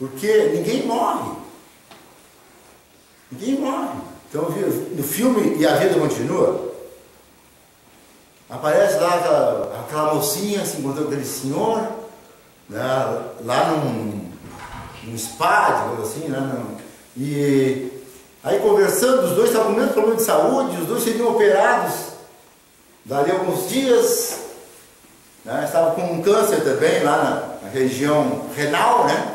Porque ninguém morre. Ninguém morre. Então, no filme E a Vida Continua, aparece lá aquela mocinha se encontrando com aquele senhor, né, lá num spa, digamos assim, né, e aí conversando, os dois estavam com o mesmo problema de saúde, os dois seriam operados dali a alguns dias, né, estavam com um câncer também lá na região renal, né?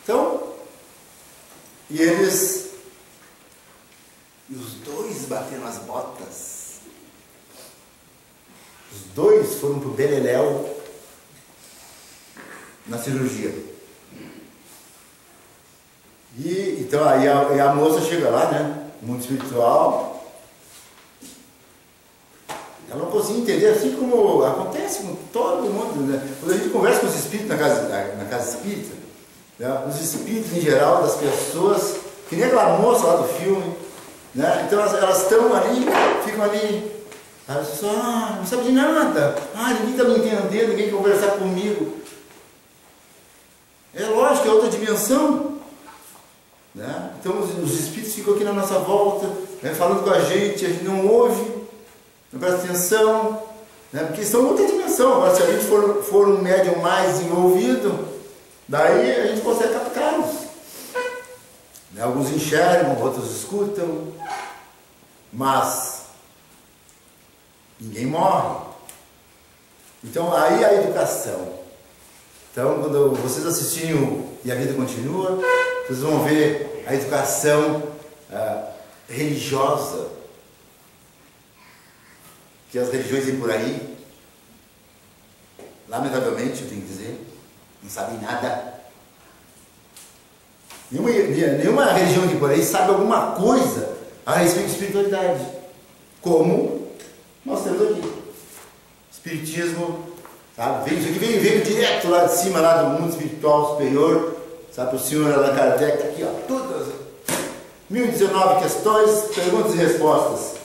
Então, e os dois bateram as botas. Os dois foram pro beleléu na cirurgia. E então aí a moça chega lá, né? Mundo espiritual. Ela não conseguia entender, assim como acontece com todo mundo, né? Quando a gente conversa com os espíritos na casa espírita, né? Os espíritos em geral, das pessoas, que nem aquela moça lá do filme, né? Então elas estão ali, ficam ali. Aí você fala, não sabe de nada, ninguém está me entendendo, ninguém quer conversar comigo. É lógico, é outra dimensão. Né? Então os espíritos ficam aqui na nossa volta, né, falando com a gente não ouve, não presta atenção, né, porque estão em outra dimensão. Agora, se a gente for um médium mais desenvolvido, daí a gente consegue captá-los. Né? Alguns enxergam, outros escutam, mas ninguém morre. Então aí a educação. Então quando vocês assistirem o E a Vida Continua, vocês vão ver a educação religiosa que as religiões têm por aí. Lamentavelmente, eu tenho que dizer, não sabem nada. Nenhuma religião de por aí sabe alguma coisa a respeito de espiritualidade, como nós temos aqui. Espiritismo, sabe? Isso aqui veio direto lá de cima, lá do mundo espiritual superior, sabe? O senhor Allan Kardec está aqui, ó, todas 1019 questões, perguntas e respostas,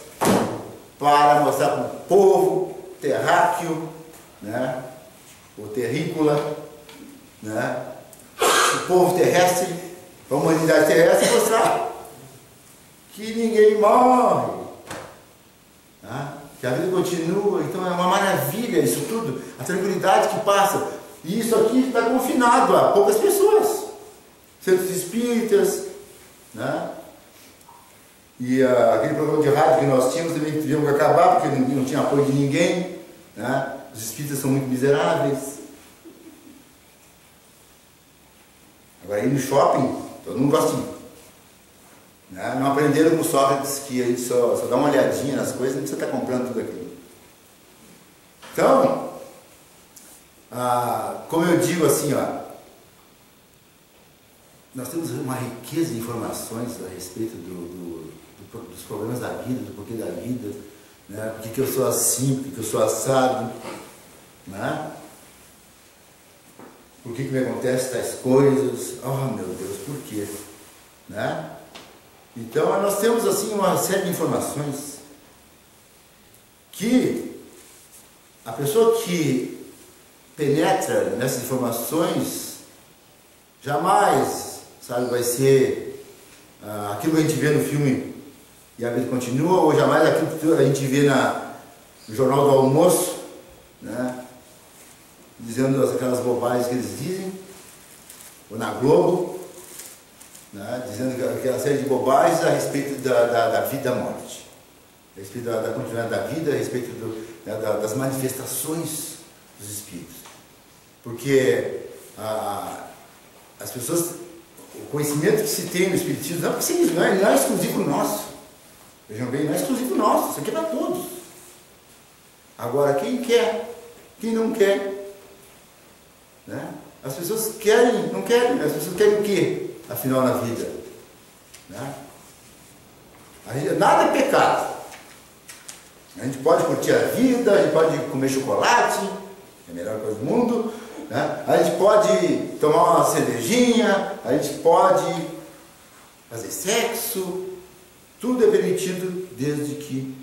para mostrar para o povo terráqueo, né? O terrícola, né? O povo terrestre, a humanidade terrestre, mostrar que ninguém morre, tá? Que a vida continua. Então é uma maravilha isso tudo, a tranquilidade que passa. E isso aqui está confinado a poucas pessoas, centros espíritas, né? E aquele programa de rádio que nós tínhamos também tivemos que acabar, porque não tinha apoio de ninguém, né? Os espíritas são muito miseráveis. Agora, ir no shopping, todo mundo gosta de ir. Né? Não aprenderam com Sócrates que a gente só dá uma olhadinha nas coisas, não precisa estar comprando tudo aquilo. Então, como eu digo assim, ó, nós temos uma riqueza de informações a respeito dos problemas da vida, do porquê da vida, né? Por que eu sou assim, por que eu sou assado, né? Por que me acontecem tais coisas? Oh meu Deus, por quê? Né? Então nós temos assim uma série de informações que a pessoa que penetra nessas informações jamais, sabe, vai ser aquilo que a gente vê no filme E a Vida Continua, ou jamais aquilo que a gente vê no Jornal do Almoço, né? Dizendo aquelas bobagens que eles dizem, ou na Globo, né? Dizendo aquela série de bobagens a respeito da vida e da morte, a respeito da continuidade da vida, a respeito das manifestações dos espíritos. Porque as pessoas, o conhecimento que se tem no espiritismo, não é exclusivo nosso. Vejam bem, não é exclusivo nosso, isso aqui é para todos. Agora, quem quer, quem não quer, né? As pessoas querem, não querem, as pessoas querem o quê, afinal, na vida? Né? Nada é pecado. A gente pode curtir a vida, a gente pode comer chocolate, é a melhor coisa do mundo, né? A gente pode tomar uma cervejinha, a gente pode fazer sexo, tudo é permitido desde que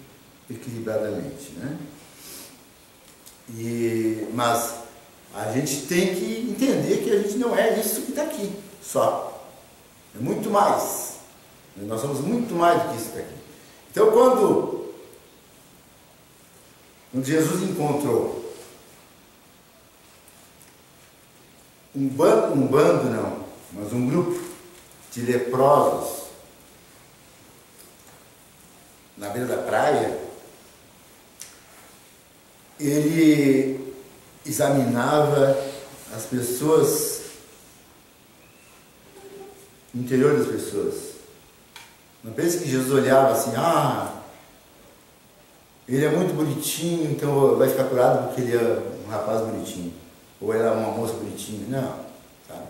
equilibradamente, né? Mas a gente tem que entender que a gente não é isso que está aqui, só. É muito mais. Nós somos muito mais do que isso que está aqui. Então, quando Jesus encontrou um bando não, mas um grupo de leprosos na beira da praia, ele examinava as pessoas, o interior das pessoas. Não pense que Jesus olhava assim, ele é muito bonitinho, então vai ficar curado porque ele é um rapaz bonitinho, ou ela é uma moça bonitinha. Não, sabe?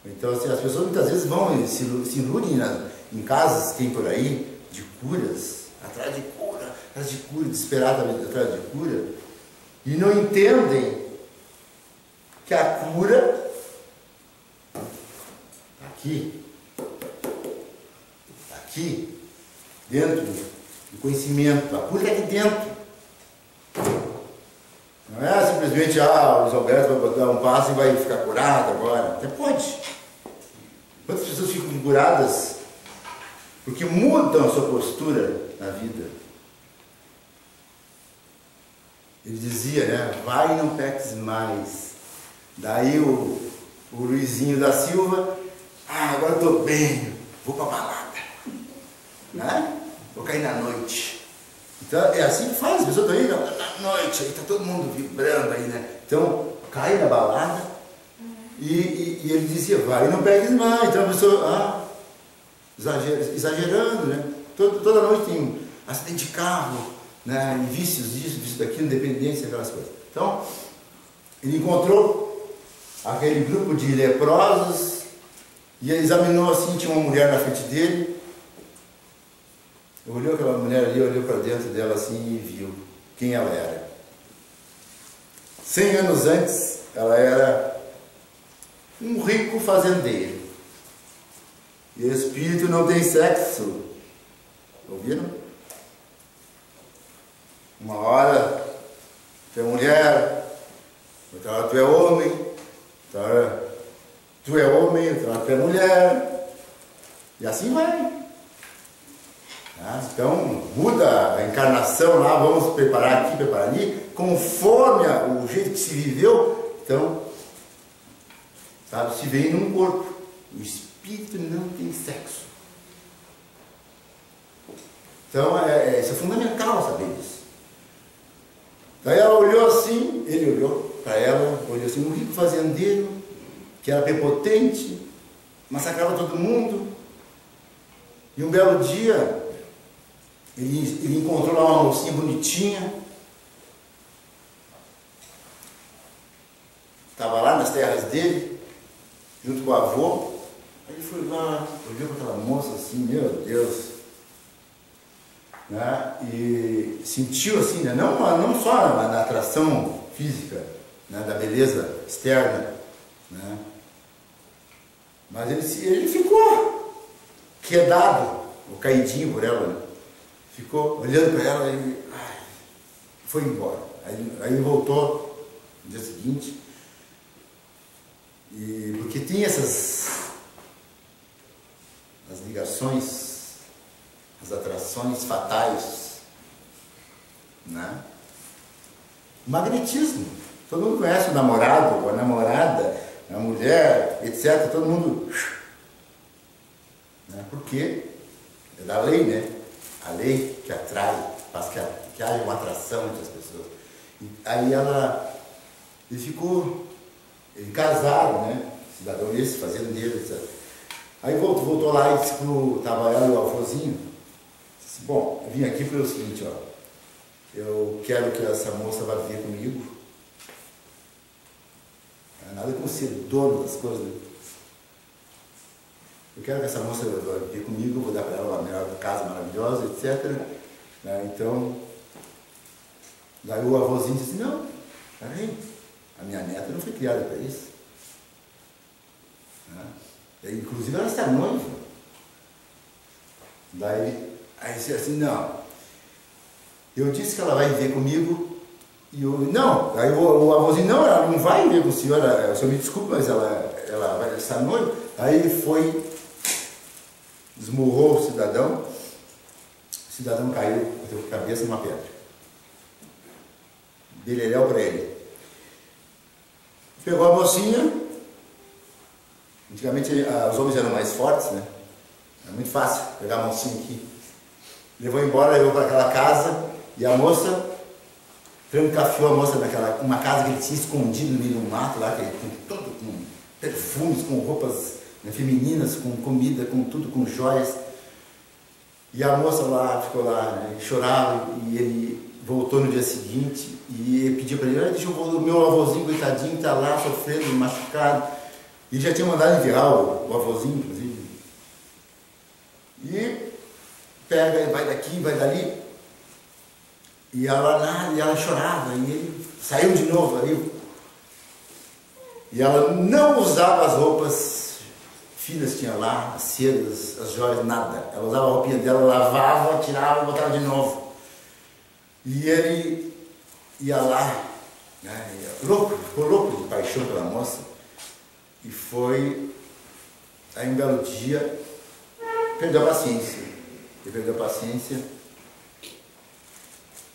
Então, assim, as pessoas muitas vezes vão e se iludem em casas que tem por aí, de curas, atrás de cura, desesperadamente atrás de cura, e não entendem que a cura aqui, dentro do conhecimento, a cura está aqui dentro. Não é simplesmente, o Luiz Alberto vai dar um passo e vai ficar curado agora. Até pode. Quantas pessoas ficam curadas porque mudam a sua postura na vida? Ele dizia, né? Vai e não peques mais. Daí o Luizinho da Silva, agora estou bem, vou para a balada. Né? Vou cair na noite. Então é assim que faz, as pessoas estão aí na noite, aí está todo mundo vibrando aí, né? Então cai na balada e ele dizia, vai e não pegues mais. Então a pessoa, exagerando, né? Toda noite tem um acidente de carro, né? E vícios disso, vícios daquilo, dependência, aquelas coisas. Então ele encontrou aquele grupo de leprosos e ele examinou assim, tinha uma mulher na frente dele. Olhou aquela mulher ali, olhou para dentro dela assim e viu quem ela era. 100 anos antes, ela era um rico fazendeiro. E o espírito não tem sexo. Ouviram? Uma hora tu é mulher, outra hora tu é homem, outra hora tu é homem, outra hora tu é mulher. E assim vai. Então, muda a encarnação lá, vamos preparar aqui, preparar ali, conforme o jeito que se viveu. Então, sabe, se vem num corpo. O espírito não tem sexo. Então, isso é fundamental saber disso. Daí ela olhou assim, ele olhou para ela, olhou assim, um rico fazendeiro, que era prepotente, massacrava todo mundo. E um belo dia, ele encontrou lá uma mocinha bonitinha, estava lá nas terras dele, junto com o avô. Aí ele foi lá, olhou para aquela moça assim, meu Deus, né? E sentiu assim, né? não só na atração física, né? Da beleza externa, né? Mas ele ficou quedado, ou caidinho por ela, né? Ficou olhando para ela e foi embora. Aí voltou no dia seguinte, e porque tem as ligações, as atrações fatais, né? O magnetismo. Todo mundo conhece o namorado, ou a namorada, a mulher, etc. Todo mundo. Né? Porque é da lei, né? A lei que atrai, faz que haja uma atração entre as pessoas. E aí eles casaram, né? Cidadão esse, fazendeiro, etc. Aí voltou lá e disse estava ela e o avôzinho, disse, bom, eu vim aqui pelo seguinte, eu quero que essa moça vá viver comigo. Não é nada como ser dono das coisas, né? Eu quero que essa moça vá viver comigo, eu vou dar para ela uma melhor casa maravilhosa, etc. Né? Então, daí o avôzinho disse, não, peraí, a minha neta não foi criada para isso. Né? Inclusive ela está noiva. Aí disse assim, não, eu disse que ela vai viver comigo Não, aí o avôzinho, não, ela não vai ver com o senhor me desculpa, mas ela vai estar noiva. Aí ele foi, esmurrou o cidadão caiu, bateu com a cabeça numa pedra. Beleléu para ele. Pegou a mocinha, antigamente os homens eram mais fortes, né? Era muito fácil pegar a mocinha aqui. Levou embora, levou para aquela casa, e a moça trancafiou a moça naquela, uma casa que ele tinha escondido no meio do mato lá, com perfumes, com roupas, né, femininas, com comida, com tudo, com joias. E a moça lá ficou lá, né, chorava, e ele voltou no dia seguinte e pediu para ele, deixa eu o meu avôzinho, coitadinho, está lá sofrendo, machucado. E já tinha mandado enterrar o avôzinho, inclusive. E pega, vai daqui, vai dali. E ela chorava, e ele saiu de novo ali. E ela não usava as roupas finas que tinha lá, as sedas, as joias, nada. Ela usava a roupinha dela, lavava, tirava e botava de novo. E ele ia lá, né, ficou louco de paixão pela moça. E foi, aí um belo dia, perdeu a paciência. Ele perdeu a paciência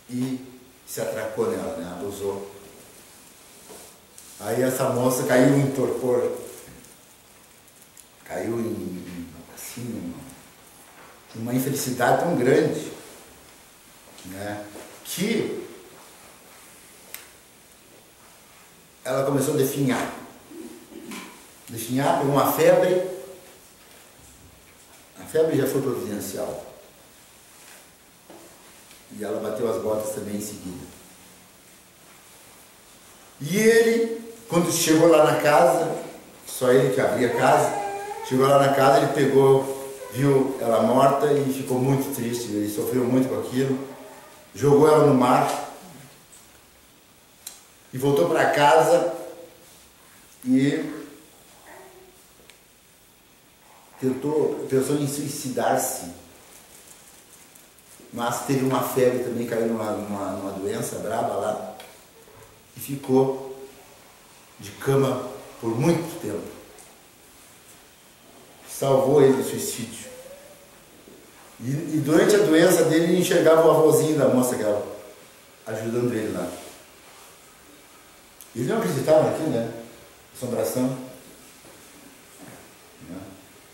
e se atracou nela, né? Abusou. Aí essa moça caiu em torpor, caiu assim, uma infelicidade tão grande, né? Que ela começou a definhar, pegou uma febre. A febre já foi providencial. E ela bateu as botas também em seguida. E ele, quando chegou lá na casa, só ele que abria a casa, chegou lá na casa, ele pegou, viu ela morta e ficou muito triste, ele sofreu muito com aquilo, jogou ela no mar e voltou para casa e pensou em suicidar-se. Mas teve uma febre também, caiu numa doença braba lá e ficou de cama por muito tempo. Salvou ele do suicídio. E durante a doença dele, ele enxergava o avôzinho da moça que estava ajudando ele lá. Ele não acreditava naquilo, né? Assombração.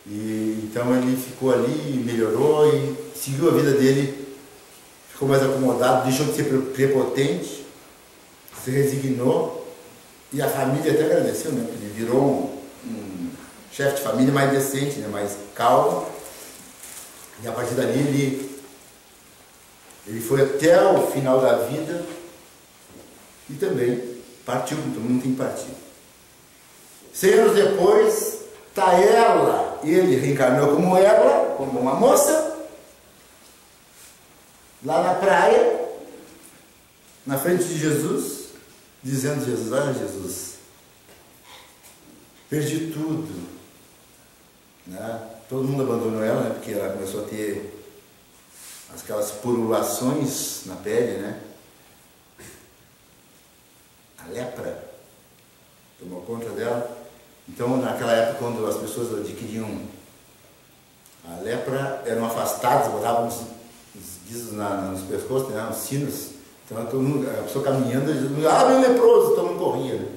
E então ele ficou ali, melhorou e seguiu a vida dele. Ficou mais acomodado, deixou de ser prepotente, se resignou, e a família até agradeceu, né? Porque ele virou um chefe de família mais decente, né? Mais calmo, e a partir dali ele foi até o final da vida e também partiu, como todo mundo tem que partir. 100 anos depois, está ele reencarnou como ela, como uma moça, lá na praia, na frente de Jesus, dizendo: Jesus, olha Jesus, perdi tudo, né? Todo mundo abandonou ela, né? Porque ela começou a ter aquelas purulações na pele, né? A lepra tomou conta dela. Então, naquela época, quando as pessoas adquiriam a lepra, eram afastadas, botavam os guizos nos pescoços, né, os sinos. Então, todo mundo, a pessoa caminhando, dizendo: meu leproso, todo mundo corria, né?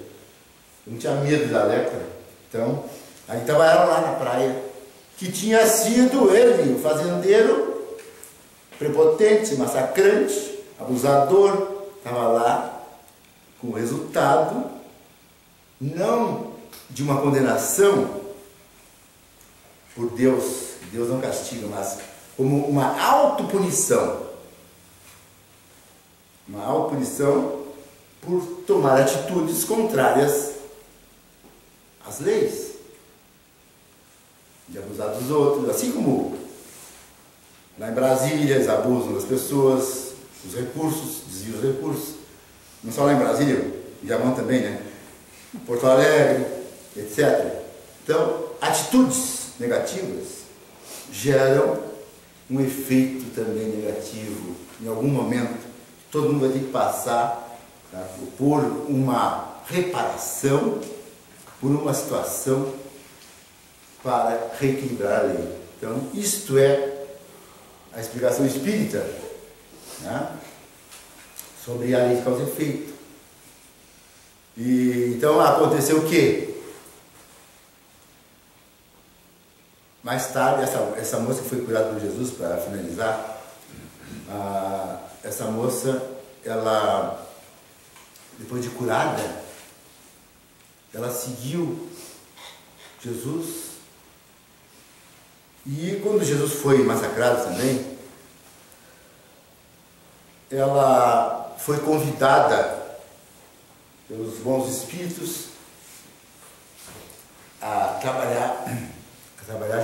Não tinha medo da lepra. Então, aí estava ela lá na praia, que tinha sido ele, o fazendeiro, prepotente, massacrante, abusador, estava lá com o resultado, não de uma condenação por Deus, Deus não castiga, mas como uma autopunição. Uma autopunição por tomar atitudes contrárias às leis, de abusar dos outros, assim como lá em Brasília eles abusam das pessoas, os recursos, desviam os recursos. Não só lá em Brasília, em Diamant também, né? Porto Alegre, etc. Então, atitudes negativas geram um efeito também negativo. Em algum momento, todo mundo vai ter que passar tá? Por uma reparação, por uma situação para reequilibrar a lei. Então, isto é a explicação espírita, né, sobre a lei de causa e efeito. E então aconteceu o quê? Mais tarde, essa moça que foi curada por Jesus, para finalizar, essa moça, ela, depois de curada, ela seguiu Jesus. E quando Jesus foi massacrado também, ela foi convidada pelos bons espíritos a trabalhar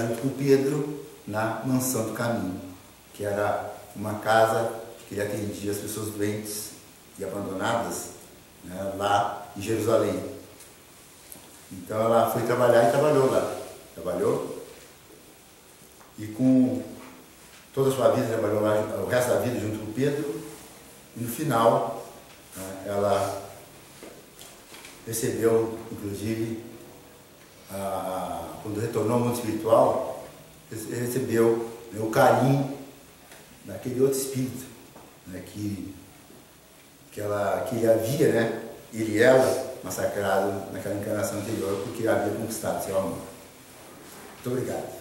junto com Pedro na Mansão do Caminho, que era uma casa que ele atendia as pessoas doentes e abandonadas, né, lá em Jerusalém. Então ela foi trabalhar e trabalhou lá. Trabalhou e com toda a sua vida trabalhou lá, o resto da vida junto com Pedro. E no final, né, ela recebeu, inclusive, quando retornou ao mundo espiritual, recebeu, né, o carinho daquele outro espírito, né, que ele havia, né, ele e ela, massacrado naquela encarnação anterior, porque havia conquistado seu amor. Muito obrigado.